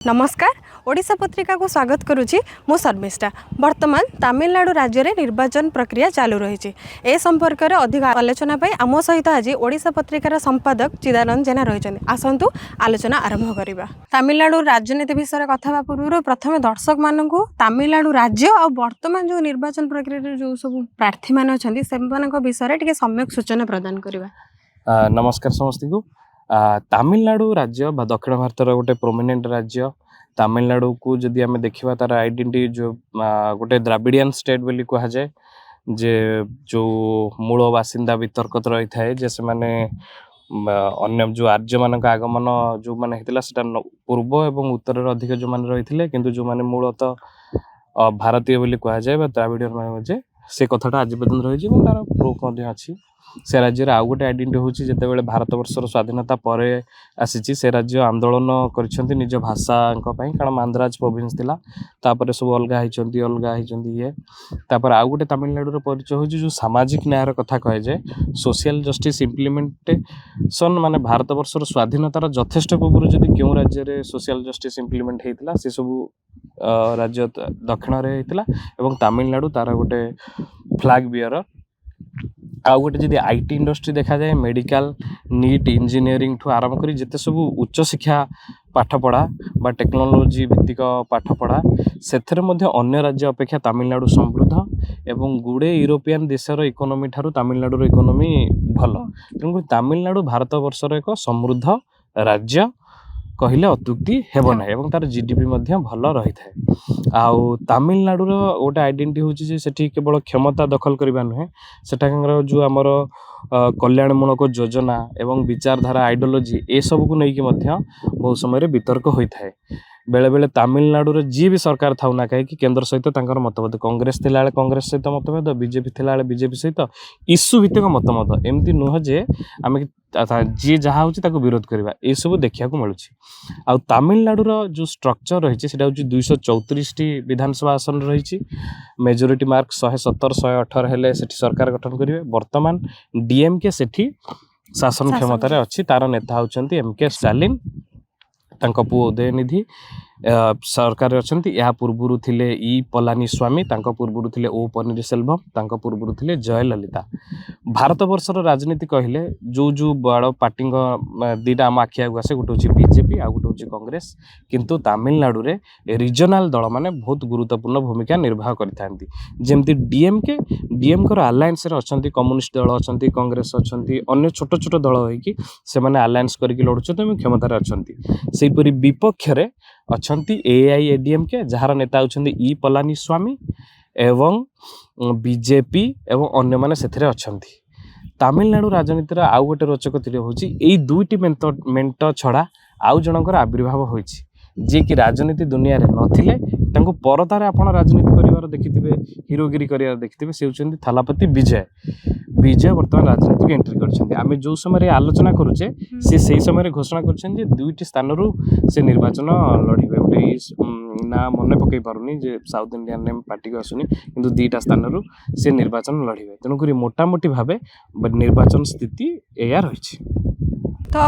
नमस्कार ओडिशा पत्रिका को स्वागत करुच्ची मु शर्मिष्ठा। वर्तमान तमिलनाडु राज्य में निर्वाचन प्रक्रिया चालू रही ए संपर्क में अधिक आलोचना आम सहित आज ओडिशा पत्रिकार संपादक चिदानंद जेना रही। आसतु आलोचना आरंभ करवा। तमिलनाडु राजनीति विषय कथा पूर्व प्रथम दर्शक मानक तमिलनाडु राज्य और वर्तमान जो निर्वाचन प्रक्रिया जो सब प्रार्थी मान अच्छा विषय टे सम्यक सूचना प्रदान करवा। नमस्कार समस्त को। तमिलनाडु राज्य दक्षिण भारत गोटे प्रोमिनेंट राज्य। तमिलनाडु को जदि आम देखा तार आइडेंटिटी जो गोटे द्राविडियन स्टेट बोली कह जाए जे जो मूल बासिंदा वितर्कत रही थाए जे से माने अन्य जो आर्य मान आगमन जो माने हेतिला सेटा पूर्व एवं उत्तर अधिक जो माने रही किंतु जो माने मूलतः भारतीय बोली कह जाए द्राविडियन माने से कथाटा आज पर्यटन रही तार प्रूफ अच्छी। से राज्य आउ गोटे आइडेंटिटी होची जेतेबेले भारत वर्षर स्वाधीनता पर आसी से राज्य आंदोलन कर निज भाषा कारण आंध्राज प्रोविंस थिला तापर सब अलग ये तापर आउ गोटे तमिलनाडु परिचय होची जो सामाजिक न्यायर कथा कहे जाए सोशल जस्टिस इम्प्लीमेंटेशन माने भारत वर्षर स्वाधीनतार यथेष्ट पूर्व जदि क्यों राज्य रे सोशल जस्टिस इम्प्लीमेंट हेतिला से सब राज्य दक्षिण रे हेतिला एवं तमिलनाडु तार गोटे फ्लैग बियर। आउ गोटे जदि आईटी इंडस्ट्री देखा जाए मेडिकल नीट इंजीनियरिंग ठू आरंभ करी जिते सब उच्च शिक्षा पाठपढ़ा बा टेक्नोलोजी भित्तिक पाठपढ़ा सेथरे मध्य अन्य राज्य अपेक्षा तमिलनाडु समृद्ध एवं गुड़े यूरोपियन देशर इकोनोमी ठारू तमिलनाडुर इकोनोमी भल। तेणुक तमिलनाडु भारत वर्षर एक समृद्ध राज्य कहले अत्युक्ति हेब ना एवं तार जीडीपी मध्य भल रही थाए। आउ तमिलनाडुर गोटे आइडेंटिटी होची जे सेठी केवल क्षमता दखल करबा नुहे सेठाकर जो आमर कल्याणमूलक योजना एवं विचारधारा आइडियोलॉजी ए सब को नहीं कि मध्य बहुत समय वितर्क होता है। बेले बेले तमिलनाडु जी भी सरकार था ना कहीं केंद्र सहित मतभेद कांग्रेस थिला कांग्रेस सहित मतभेद बीजेपी थिला बीजेपी सहित इश्यू भित्तिक मतभेद एमती नुह जे आम जी जहाँ हो विरोध करवा ये सब देखा मिलूँ। आ तमिलनाडुर जो स्ट्रक्चर रही है 234 विधानसभा आसन रही मेजोरिटी मार्क 117 118 हेले सेठी सरकार गठन करेंगे। वर्तमान डीएमके सेठी शासन क्षमतार अच्छी तार नेता होचंती एमके स्टालिन तांको पुओ उदयनिधि सरकार अच्छी। या पूर्वर थिले ई पलानी स्वामी तांको पूर्वर थिले ओ पनीरसेल्वम तांको पूर्वर थिले जयललिता। भारत वर्षर राजनीति कहले जो जो बड़ पार्टी दीटा आम आखि आगे आसे गोटे हूँ बीजेपी आ गोटे हूँ कांग्रेस किंतु तमिलनाडु रे रिजनाल दल माने बहुत गुरुत्वपूर्ण भूमिका निर्वाह करथांती। जेमती डीएमके अलायंस रे अछंती कम्युनिस्ट दल अछंती कांग्रेस अछंती अन्य छोट छोट दल होइकी से माने अलायंस करके लड़ुछंती एवं क्षमतार अछंती। सेहीपरि विपक्ष रे अछंती एआईएडीएमके जार नेता होछंती ई पलानी स्वामी एवं बीजेपी एवं अन्य माने सेथरे अछंती। तमिलनाडु राजनीतिर आउ गोटे रोचक थिले होची एई दुईटी मेंट छड़ा आउ जनकर आविर्भाव होईची जे कि राजनीति दुनिया रे नथिले तांको परदारे आपण राजनीति करिवार देखिथिबे हीरोगिरी करिवार देखिथिबे से होचंती थालापति विजय वर्तमान राजनीति को एंट्री करछंती। आमे जो समय आलोचना करूचे से सही समय घोषणा करछन जे दुईटी स्थान रु से निर्वाचन लड़िबे गोटे ना मन पकई पारुनी जे साउथ इंडियन नेम पार्टी को आसुनी किंतु दुईटा स्थान रु से निर्वाचन लड़िबे। तेणु करी मोटामोटी भाबे निर्वाचन स्थिति एया रहिछि। तो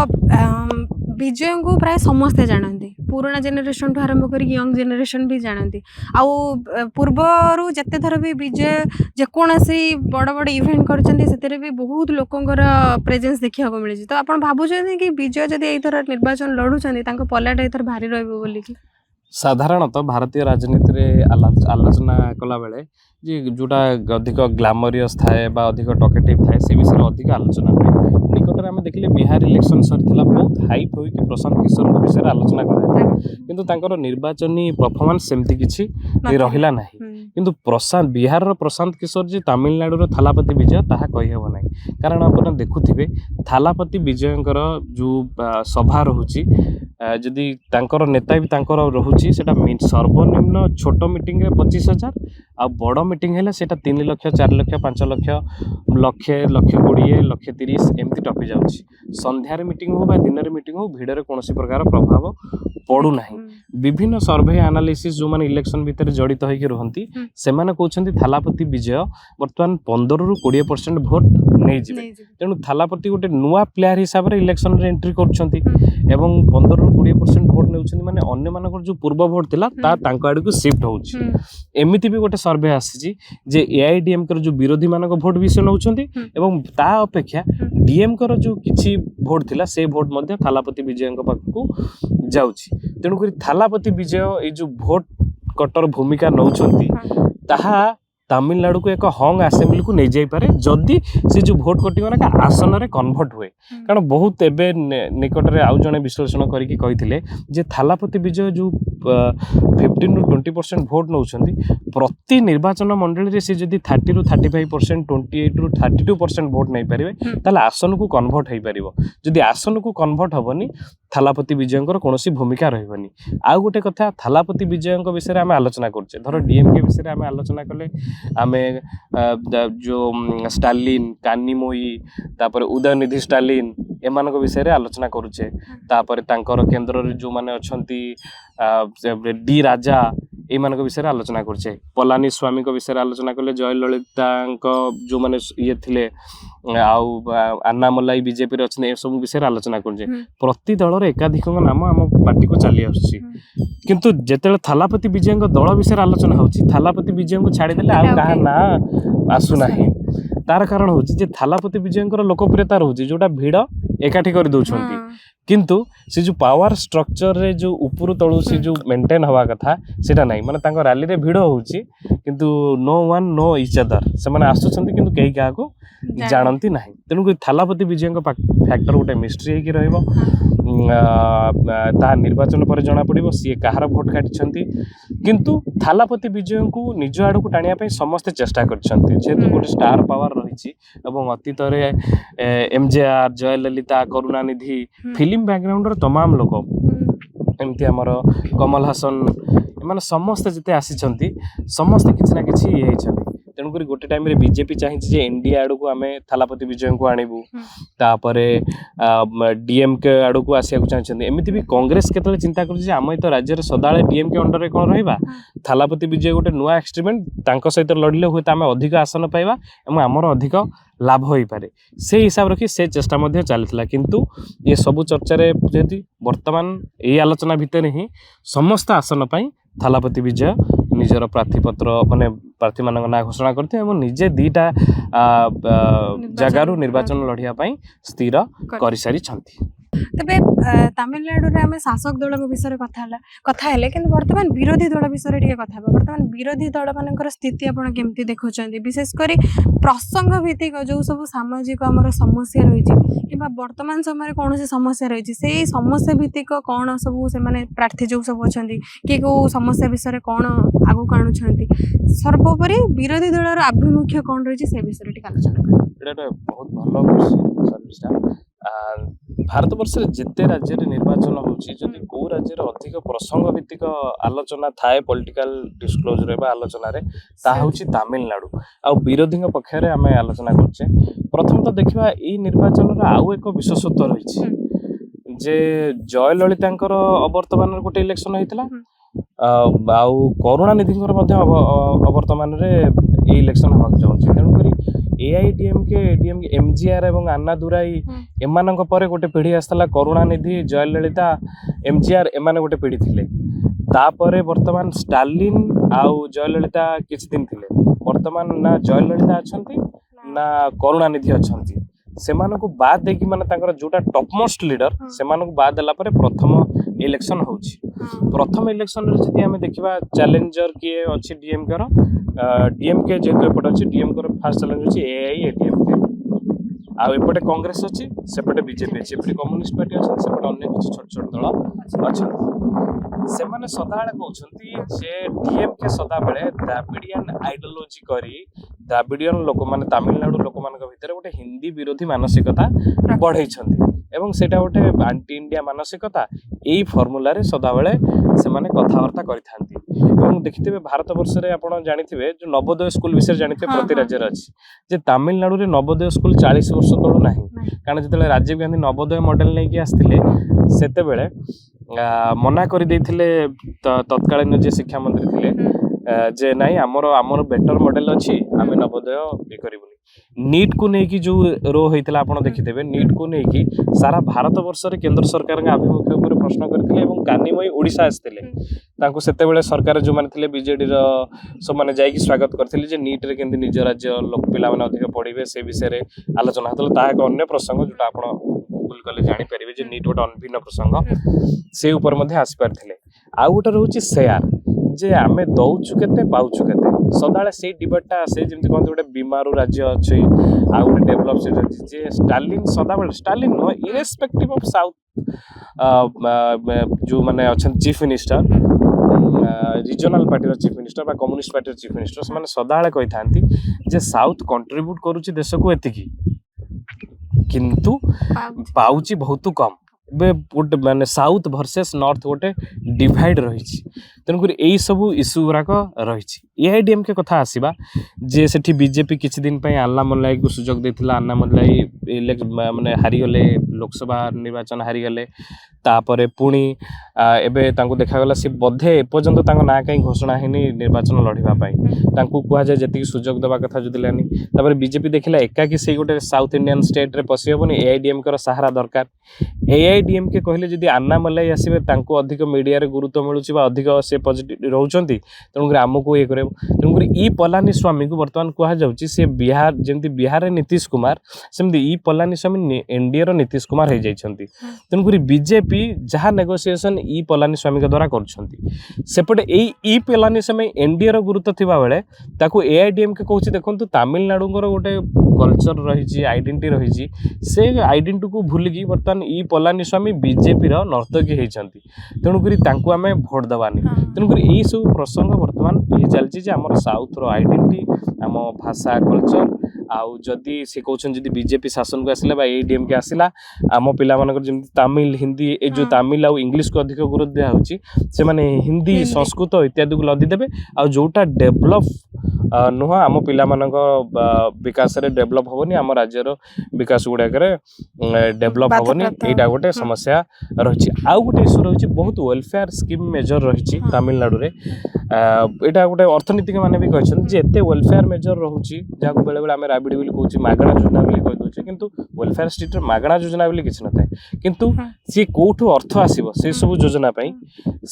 विजय को प्राय समस्ते जानती पुराना जेनेरेशन आरंभ कर यंग जेनेरेशन भी जानती आउ पूर्वर जिते थर भी विजय जेकोसी बड़ बड़ इवेंट कर भी बहुत लोकंर प्रेजेंस देखा मिली। तो आप भावुं कि विजय जब एथर निर्वाचन लड़ुंट पलाटा एथर भारी रही साधारणतः भारतीय राजनीति रे आलोचना कला बेले जे जोटा अधिक ग्लैमरियस थाए बा अधिक टॉकेटिव थाए से विषय अधिक आलोचना हुए। निकटरे आम देखिले बिहार इलेक्शन सरीला बहुत हाइप हो कि प्रशांत किशोर विषय आलोचना कराए किंतु तांकर निर्वाचनी परफॉर्मेंस सेमती किछि रहिला नाही किंतु बिहार प्रशांत किशोर जी तमिलनाडु थालापति विजय ताहा कहि हेबो नाही। कारण आपण देखुथिबे थालापति विजयंकर जो सभा रहुची जदि तांकर नेता भी तांकर रहुची सेटा सर्वनिम्न छोट मीटिंग रे 25,000 आ बड़ मीटिंग है सेटा 3 लाख 4 लाख 5 लाख लक्षे 120 130 एमती टपी जाउछि संध्यार मीटिंग हो बा दिन मीटिंग हो भिड़ कौन प्रकार प्रभाव पड़ू नहीं विभिन्न सर्वे एनालिसिस जो माने इलेक्शन भितर जड़ित होइके रहंती से माने कहउछंती थालापति विजय वर्तमान 15 रु 20% भोट नहीं जिवे तेणु थालापति गोटे नुआ प्लेयर हिसाब रे इलेक्शन रे एंट्री करछंती एवं 15 रु 20% भोट नेउछंती माने अन्य मानकर जो पूर्व भोट थिला ता तांको आडू को शिफ्ट होउछि एमिति भी गोटे सर्वे आसी जे एआईडीएमके जो विरोधी मानक भोट भी से नौछंती एवं ता अपेक्षा डीएमके जो किछि भोट थिला से भोट मध्य थालापति विजयଙ୍କ पाखକୁ जाउछि तेणु करी थालापति विजय ए जो भोट कटर भूमिका नौछंती ताहा तमिलनाडु को एक हंग असेंबली को नहीं जाई पारे जदि से जो भोट कटिंग ना आसन रे कन्वर्ट हुए कारण बहुत एबे निकट रे आउ जने विश्लेषण करिकि कहिथिले जे थालापति विजय जो 15 रु 20% भोट नौछंती प्रति निर्वाचन मंडली रे से जदि 30 रु 35% 28 रु 32% भोट नहीं पारिबे ताले आसन को कन्वर्ट होई परिबो जदि आसन को कन्वर्ट हबनी थालापति विजयंकर कोनोसी भूमिका रहबनी आ गोटे कथा थालापति विजयंक विषय रे हम आलोचना करछे धर डीएमके विषय रे हम आलोचना कले आमे जो स्टालिन कानिमोई तापर उदयनिधि स्टालिन एमानक विषय रे आलोचना करूछे तापर तांकर केंद्र रे जो माने अछंती डी राजा एमानक विषय रे आलोचना करछे पलानी स्वामी को विषय रे आलोचना कले जय ललितांक जो माने ये थिले आउ अन्नामलाई बीजेपी रे अछने ए सब विषय रे आलोचना करछे प्रति दल रे एकाधिक नाम हम पार्टी को चली आछी किंतु जेतेले थालापति विजयंक दल विषय रे आलोचना होउची थालापति विजयंक छाडी देले आ कहा ना आसु नाही तार कारण होची जे थालापति विजयंकर लोकप्रियता रहउची जोटा भिड़ एकाठी कर दउछंती किंतु से जो पावर स्ट्रक्चर रे जो ऊपर तळु से जो मेंटेन हवा कथा सेटा नाही माने तांको रैली रे भिड़ होउची किंतु no one know each other से माने आसुछंती किंतु केही काहा को जानंती नाही तेनु थालापति विजयंक फैक्टर गोटे मिस्ट्री हेकी रहइबो ता निर्वाचन पर जना पड़िबो सी कहार भोट काटिछंती किंतु थालापति विजय को निज आड़ को टाणिया पे समस्त चेष्टा करछंती जेतु गोटे स्टार पावर रहिछि एवं अतीत रे एमजेआर जयललिता करुणानिधि फिल्म बैकग्राउंड रो तमाम लोक एमती हमर कमल हासन एमाने समस्त जते आसीछंती समस्त किछि ना किछि हे छथि तेणुक गोटे टाइम रे बीजेपी चाहिए एनडीए आड़ को आम थालापति विजय को आणबू तापरे डीएमके आड़ को आसिया चाहिए एमती भी कांग्रेस केतले चिंता करम तो राज्य में सदा डीएमके अंडर कौन रहा थालापति विजय गोटे नुआ एक्सपेरिमेंट तांको सहित लड़ले हुए आम अधिक आसन पाइबा और आमर अधिक लाभ हो पारे से हिसाब रखी से चेष्टा चलता किंतु ये सबू चर्चा जेहेतु वर्तमान यही आलोचना भितर ही समस्त आसन पाई थालापति विजय निजर प्रार्थीपत्र माने प्रार्थी मान ना घोषणा करते और निजे दीटा जगारू निर्वाचन लड़िया स्थिर कर सारी तबे तमिलनाडु रे आमे शासक दल विषय कथा हेले किंतु वर्तमान विरोधी दल विषय टिके कथा वर्तमान विरोधी दल मानकर स्थिति आपण केमती देखुछन्ती विशेष करी प्रसंग भित्तिक जो सब सामाजिक हमर समस्या रहिछि किबा वर्तमान समय कौन सी समस्या रहिछि से समस्या भित्तिक कौन सब से माने प्रार्थी जो सब अछन्ती कि को समस्या विषय कौन आगु काणुछन्ती सर्वोपरि विरोधी दलर आभिमुख्य कौन रहिछि से विषय टिके आलोचना कर एटा बहुत भलो क्वेश्चन सर्विसटा भारत वर्ष जिते राज्य निर्वाचन होची जदि को राज्य अधिक प्रसंग भित्तिक आलोचना थाए पॉलिटिकल डिस्क्लोजर आलोचना रे ता होची तमिलनाडु आ विरोधी पक्ष रे आमे आलोचना करछे प्रथम तो देखिबा ई निर्वाचन रा आउ एक विशेषत्व रहिछि जे जय ललितांकर अवर्तमान गोटे इलेक्शन होइतला आउ करुणानिधिंकर मध्य अवर्तमान रे ए इलेक्शन होबाक चाहूछि तेणु करी एआईडीएमके डीएमके एमजीआर एवं अन्ना दुराई एमानक परे गोटे पीढ़ी आसला करुणानिधि जयललिता एमजीआर एमाने गोटे पीढ़ी थिले तापरे वर्तमान स्टालिन आउ जयललिता किछ दिन थिले वर्तमान ना जयललिता अछंती ना करुणानिधि अछंती सेमानकु बाद देकी माने तांकर जोटा टॉप मोस्ट लीडर सेमानकु बाद देला परे प्रथम इलेक्शन होउची प्रथम इलेक्शन रे जदि हमें देखिबा चैलेंजर किए अछि डीएमके रो डीएमके जेतो एपट अछि डीएमके रो फर्स्ट चैलेंज अछि एआईएडीएमके आ एपटे कांग्रेस अछि सेपटे बीजेपी अछि एपटे कम्युनिस्ट पार्टी अछि सेपटे अन्य किछ छोट छोट दल अछि सेमाने सदाळे कहउछंती जे डीएमके सदा बेले द्राविडियन आइडियोलॉजी करी द्राविडियन लोक माने तमिलनाडु लोक मानक भितर गोटे हिंदी विरोधी मानसिकता बढ़ै छथि एवं सेटा गोटे एंटी इंडिया मानसिकता एई फार्मूला रे सदा बेले से माने कथावार्ता करिथांती ଏବଂ ଦେଖିଥିବେ ଭାରତ ବର୍ଷରେ ଆପଣ ଜାଣିଥିବେ ଯୋଉ ନବୋଦୟ ସ୍କୁଲ ବିଷୟରେ ଜାଣିଥିବେ ପ୍ରତି ରାଜ୍ୟରେ ଅଛି ଯେ ତାମିଲନାଡୁରେ ନବୋଦୟ ସ୍କୁଲ 40 ବର୍ଷ ତଳୁ ନାହିଁ କାରଣ ଯେତେବେଳେ ରାଜୀବ ଗାନ୍ଧୀ ନବୋଦୟ ମଡେଲ ନେଇକି ଆସିଥିଲେ ସେତେବେଳେ ମନା କରିଦେଇଥିଲେ ତତ୍କାଳୀନ ଯିଏ ଶିକ୍ଷା ମନ୍ତ୍ରୀ ଥିଲେ ଯେ ନାଇଁ ଆମର ବେଟର ମଡେଲ ଅଛି ଆମେ ନବୋଦୟ ଇଏ କରିବୁନି नीट को नहीं कि जो रो होता आप देखिथे नीट को नहीं कि सारा भारत वर्षर केंद्र सरकार आभिमुख्य उपर प्रश्न करते कानिमयी ओडिशा आसते से सरकार जो मैंने बीजेडी सब मैंने जाकि स्वागत करते नीट रे केंद्र निज राज्य लोक पिला माने अधिक पढ़े से विषय आलोचना होता एक अन्य प्रसंग जोटा आप गूगल कले जानीपारे जे नीट गोटे अभिन्न प्रसंग से उपर आसी पारे आउ गोटे रोचे सेयार जे आमे दौचु केते पाउचु केते सदाळे से डिबेटटा आसे जेमति कहते गोटे बीमारू राज्य अछि आ गोटे डेवलप स्टेट अछि जे स्टालिन सदाବେଳେ Stalin no irrespective of south जो माने अछन chief minister regional party chief minister बा कम्युनिस्ट पार्टी चीफ मिनिस्टर से माने सदाळे कहि थांती जे साउथ कंट्रीब्यूट करूची देश को एतिकी किंतु पाउची बहुत कम गोटे माने साउथ वर्सेस नॉर्थ गोटे डिवाइड रही तेणुक यही सब इश्यू गुराक रही एआईडीएमके कथा आसवा जे सेठी बीजेपी किछि दिन पई अन्ना मल्लाई को सुजोग देथिला अन्ना मल्लाई माने हारीगले लोकसभा निर्वाचन हारीगले तापरे पुणी एबे तांको देखागला सी बधे एपर्यंत तांको ना कहीं घोषणा हैनी निर्वाचन लड़िबा पई तांको कुआ जाय जति सुजोग देबा कथा जुदिलानी तापरे बीजेपी देखिला एका कि से गोटे साउथ इंडियन स्टेट रे पसिबोनी एआईडीएम कर सहारा दरकार एआईडीएम के कहले जदि अन्ना मल्लाई आसीबे तांको अधिक मीडिया रे गुरुत्व मिलुची बा अधिक से पॉजिटिव रहउचंती तेणुक आमको ये करे तेणुक ई पलानी स्वामी को वर्तमान कुआ जाउची से बिहार जेंति बिहार रे नीतीश कुमार सेमति ई पलानी स्वामी एनडीए रो नीतीश कुमार हे जाइछंती तेणुक बीजेपी जहाँ नेगोशिएशन ई पलानी स्वामी के द्वारा करछंती सेपटे ई पलानी स्वामी एनडीए रो गुरुत्व थिबा बेले ताको एआईडीएम के कहूची देखंतु तमिलनाडु को गोटे कल्चर रही आइडेंटिटी रही से आइडेंटिटी को भूलिकी बर्तमान ई पलानी स्वामी बीजेपी रो नर्तकी होती तेणुक आम भोट दबानी तेणुक यही सब प्रसंग बर्तमान ये चलती आम साउथ रो आइडेंटिटी आम भाषा कल्चर आउ जदि से कहते जदि बीजेपी शासन को आसिला बा एडीएम के आसिला आम पिला मानकर जमी तमिल हिंदी ए जो तमिल आउ इंग्लिश को अधिक गुरुत्व दिया होची से माने हिंदी संस्कृत इत्यादि को लदी देबे आ जोटा डेवलप नुह आम पिला मानक विकास रे डेवलप होबनी आम राज्यर विकास गुड़ाक डेवलप होबनी एटा गोटे समस्या रही आउ गोटे इश्यू रही बहुत वेलफेयर स्कीम मेजर रही तमिलनाडु रे एटा गोटे अर्थनीतिक माने भी कहछन जे एते वेलफेयर मेजर रहउची जाको बेले बेले आमे राबिडी बोली कहउची मागणा योजना बोली कहि दोची किंतु वेलफेयर स्टेट रे मागणा योजना बोली किछ नथाय किंतु से कोठो अर्थ आसीबो से सब योजना पई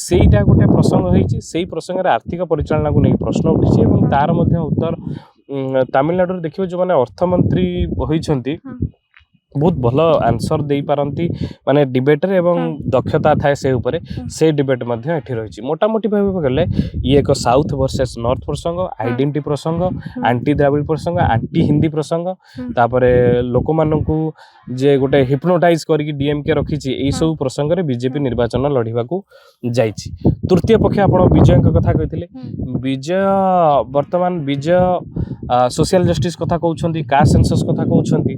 सेईटा गोटे प्रसंग होईची सेई प्रसंग रे आर्थिक परिचालना को नै प्रश्न उठिछि एवं तार मध्ये उत्तर तमिलनाडु रे देखिबो जो माने अर्थमंत्री होईछंती बहुत भल आंसर दे पारती माने डिबेट रे एवं दक्षता थाए से ऊपर से डिबेट मध्ये एठी रही मोटामोटी भाव गले ये एक साउथ वर्सेस नॉर्थ प्रसंग आइडेंटिटी प्रसंग आंटी द्राविड़ प्रसंग आंटी हिंदी प्रसंग तापरे लोक मानकू जे गोटे हिप्नोटाइज करके डीएमके रखी यही सब प्रसंग रे बीजेपी निर्वाचन लड़िबा को जाइछि तृतीय पक्ष आपण विजय कथा कहिथिले विजय वर्तमान विजय सोशल जस्टिस कथा कहउछंती कास्ट सेंसस कथा कहउछंती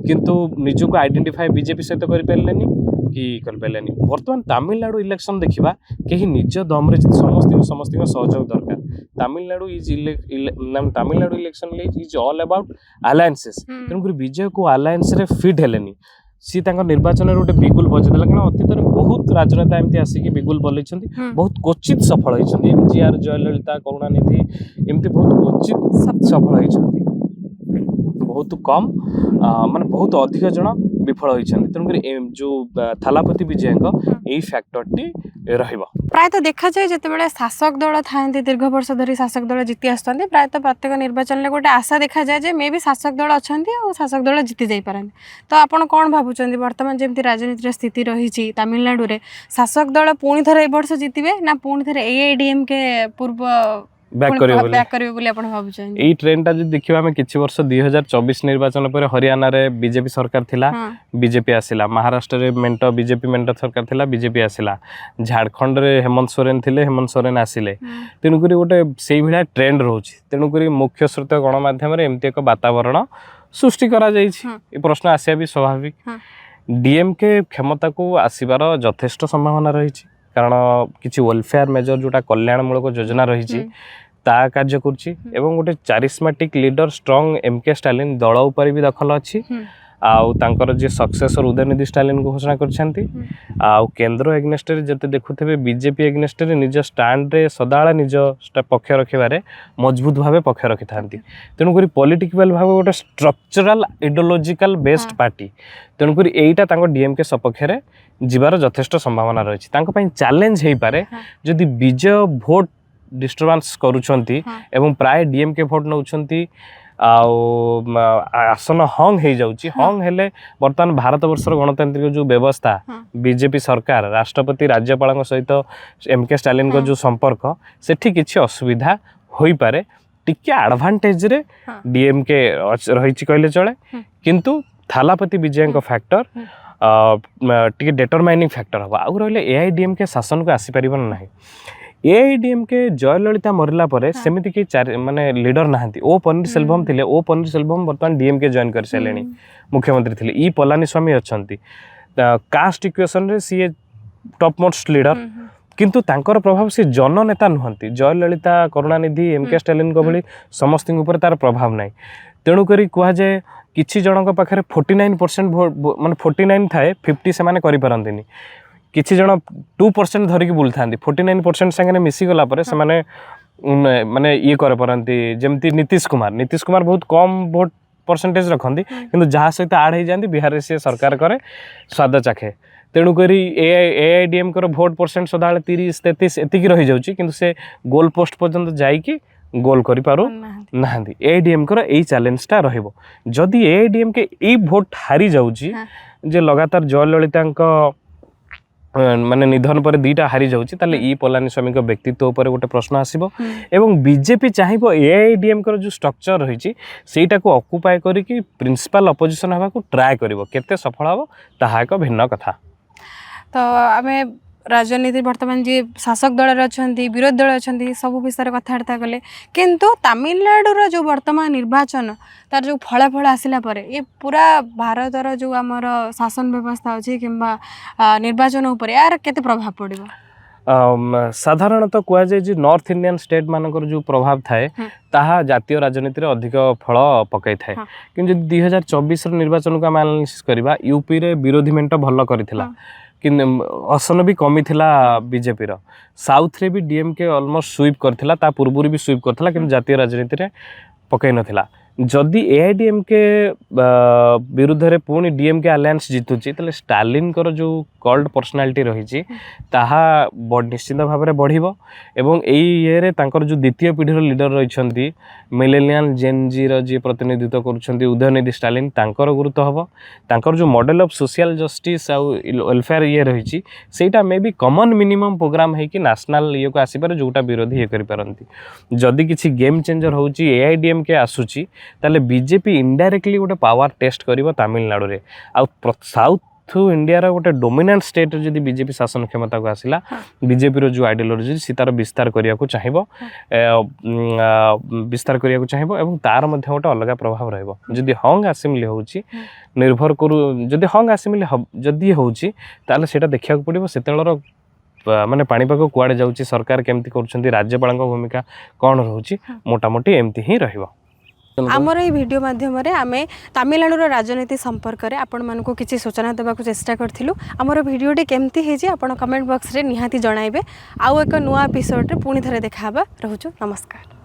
किंतु निजको आइडेंटिफाई बीजेपी सहित कर पारलेनी कि कर पारलेनी वर्तमान तमिलनाडु इलेक्शन देखिबा केही निज दम रे समस्त सहयोग दरकार Tamil Nadu Tamil Nadu election is all about alliances तेणुकर विजय को अलायंस रे फिट हेलेनी सी निर्वाचन गोटे बिगुल बजेदेला कारण अतीत बहुत राजनेता एमती आसिक बिगुल बलैछंती बहुत क्वचित सफल होइछंती एमजीआर जयललिता करुणानिधि एमती बहुत क्वचित सफल होइछंती बहुत कम माने बहुत अधिक जन विफल होइछंती तेणुकर जो थालापति विजय यही फैक्टरटी रहिबा प्रायतः देखा जाए जिते शासक दल था दीर्घ वर्ष धरी शासक दल जीति आसुँच प्रायतः प्रत्येक निर्वाचन में गोटे आशा देखा जाए जे मे भी शासक दल अच्छा और शासक दल जीति जापारे तो आपड़ कौन भावुं बर्तमान जमी राजनीतिर स्थिति रही तमिलनाडु रे शासक दल पुणी थे ए वर्ष जीतबे ना पुणी थे एआईडीएमके पूर्व बैक करियो बोली आपण भाबुछन एई ट्रेंड जब देखिबा हम किछि वर्ष 2024 निर्वाचन पर हरियाणा रे बीजेपी सरकार थिला बीजेपी आसिला महाराष्ट्र रे मेंटो बीजेपी मेंटो सरकार थिला बीजेपी आसिला झारखंड रे हेमंत सोरेन थिले हेमंत सोरेन आसिले तेणुकरी गोटे सेई भिड़ा ट्रेंड रहउछि तेणुकरी मुख्य स्रोत गणमाध्यम रे एमती एक वातावरण सृष्टि करा जाइछि ए प्रश्न आसिया भी स्वाभाविक डीएमके क्षमता को आसीबार यथेष्ट संभावना रही କାରଣ କିଛି ୱେଲଫେୟାର ମେଜର ଯୋଉଟା କଲ୍ୟାଣମୂଳକ ଯୋଜନା ରହିଛି ତା କାର୍ଯ୍ୟ କରୁଛି ଏବଂ ଗୋଟେ ଚାରିସ୍ମାଟିକ ଲିଡର ଷ୍ଟ୍ରଙ୍ଗ ଏମକେ ଷ୍ଟାଲିନ ଦଳ ଉପରେ ବି ଦଖଲ ଅଛି ଆଉ ତାଙ୍କର ଯେ ସକ୍ସେସର ଉଦୟନିଧି ଷ୍ଟାଲିନକୁ ଘୋଷଣା କରିଛନ୍ତି ଆଉ କେନ୍ଦ୍ର ଏଗ୍ନେଷ୍ଟରେ ଯେତେ ଦେଖୁଥିବେ ବିଜେପି ଏଗ୍ନେଷ୍ଟରେ ନିଜ ଷ୍ଟାଣ୍ଡରେ ସଦାବେଳେ ନିଜ ପକ୍ଷ ରଖିବାରେ ମଜବୁତ ଭାବେ ପକ୍ଷ ରଖିଥାନ୍ତି ତେଣୁକରି ପଲିଟିକାଲ ଭାବେ ଗୋଟେ ଷ୍ଟ୍ରକ୍ଚରାଲ ଆଇଡିଓଲୋଜିକାଲ ବେସ୍ଡ ପାର୍ଟି ତେଣୁକରି ଏଇଟା ତାଙ୍କ ଡିଏମକେ ସପକ୍ଷରେ ଯିବାର ଯଥେଷ୍ଟ ସମ୍ଭାବନା ରହିଛି ତାଙ୍କ ପାଇଁ ଚ୍ୟାଲେଞ୍ଜ ହେଇପାରେ ଯଦି ବିଜୟ ଭୋଟ डिस्टर्बांस करूछंती एवं प्राय डीएमके भोट नउछंती आउ आसन हंग हो जाउची हंग हेले वर्तमान भारत वर्षर गणतांत्रिक जो व्यवस्था बीजेपी सरकार राष्ट्रपति राज्यपाल सहित एमके स्टालिन को जो संपर्क सेठी किछि असुविधा होई पारे टिके एडवांटेज रे डीएमके रहिछि कहले चले किंतु थालापति विजय को फैक्टर टिके डिटरमाइनिंग फैक्टर हबा आउ रहले एआईडीएमके शासन को आसी परिबन नाही एआईडीएमके जयललिता मरला परे सेमिति कि माने लीडर नाहंती ओ पन्नीरसेल्वम थिले ओ पन्नीरसेल्वम वर्तमान डीएमके जॉइन कर सेलेनी मुख्यमंत्री थिले ई पलानीस्वामी अछंती कास्ट इक्वेशन रे सी टॉप मोस्ट लीडर किंतु तांकर प्रभाव से जननेता नुहंती जयललिता करुणानिधि एमके स्टालिन को भली समस्त ऊपर तार प्रभाव नाही तेणु करी कुआ जाय किछि जनक पाखरे 49% वोट माने 49 थाए 50 से माने करि परंतिनी किछि जण 2% धरिकी बुल थांती 49% संगे मिसी गला परे से माने माने ये करे परंती जेमती नीतीश कुमार बहुत कम वोट परसेंटेज रखंती किंतु जहा सहित ऐड हो जांती बिहार रे से सरकार करे स्वाद चाखे तेणु करी एआईडीएम कर वोट परसेंट सदाळे 30-33 एतिकी रही जाउची किंतु से गोल पोस्ट पर्यंत जाईकी गोल करि पारु नाहंती एआईडीएम कर एई चैलेंज टा रहइबो जदी एआईडीएम के एई वोट हारी जाउची जे लगातार जयललितांका माने निधन पर दीटा हारी जाउची ताले ई पलानीस्वामी को व्यक्तित्व ऊपर गोटे प्रश्न आसीबो एवं बीजेपी चाहिबो एआईडीएम कर जो स्ट्रक्चर रहिची सेटा को ऑक्युपाई करी कि प्रिंसिपल अपोजिशन हवा को ट्राई करिवो केते सफल हबो ताहा एक भिन्न कथा तो आमे राजनीति वर्तमान जी शासक दल अच्छा विरोधी दल अच्छा सब विषय कथबार्ता कले किंतु तमिलनाडुर जो वर्तमान निर्वाचन तार जो फलाफल आसला परे ये पूरा भारतर जो आमर शासन व्यवस्था अच्छी कि निर्वाचन उपर यार केते प्रभाव पड़िबो साधारणतः कह जाए नॉर्थ इंडियन स्टेट मानकर जो प्रभाव थाए ताहा जातीय राजनीति रे अधिक फल पकई थाए कि 2024 निर्वाचन को एनालिसिस करबा यूपी रे विरोधी मेंट भल करथिला कि आसन भी कमी थिला बीजेपी रो साउथ रे भी डीएमके ऑलमोस्ट स्वीप करथिला ता पूर्वरी भी स्वीप करथिला कि जातीय राजनीति रे पकई नथिला जदि एआईडीएमके विरुद्ध रे पुणी डीएमके अलायंस जीतुची तले स्टालिन कर जो कॉल्ड पर्सनालिटी रही ताहा निश्चित भाव में बढ़िबो एवं एई ये रे तांकर जो द्वितीय पीढ़ीर लीडर रही मिलेनियल जेन जी रो जी प्रतिनिधित्व करुछंती उदयनिधि स्टालिन तांकर गुरुत्व हबो तांकर जो मॉडल ऑफ सोशल जस्टिस आ वेलफेयर ये रही सेटा may be common minimum programme है कि नेशनल ये को आसी पारे जोटा विरोधी ये करि पारंती जदि किछि गेम चेंजर होउची एआईडीएमके आसुची ताले बीजेपी इनडायरेक्टली गोटे पावर टेस्ट करिवो तमिलनाडु रे आ साउथ इंडिया रो गोटे डोमिनेंट स्टेट जदि बीजेपी शासन क्षमता को आसिला बीजेपी रो जो आइडियोलॉजी सी तार विस्तार करिया को चाहिबो एवं तार मध्ये गोटे अलग प्रभाव रहइबो जदि हंग असेंबली होउची निर्भर करू जदि हंग असेंबली जदि होउची ताले सेटा देखिया को पड़िबो सेतेलर माने पाणीपाग कुआडे जाउची सरकार केमती करूछंती राज्यपाल भूमिका कौन रोची मोटामोटी एमती ही रहिबो आमर ये वीडियो माध्यम आमे तमिलनाडुर राजनीति संपर्क में आपण मानक किसी सूचना देवाक चेष्टा करूँ आमर वीडियोटी केमती है आपण कमेंट बॉक्स रे निहाती जणाइबे आउ एक नुआ एपिसोड रे पुणी थरे देखा रोचु नमस्कार।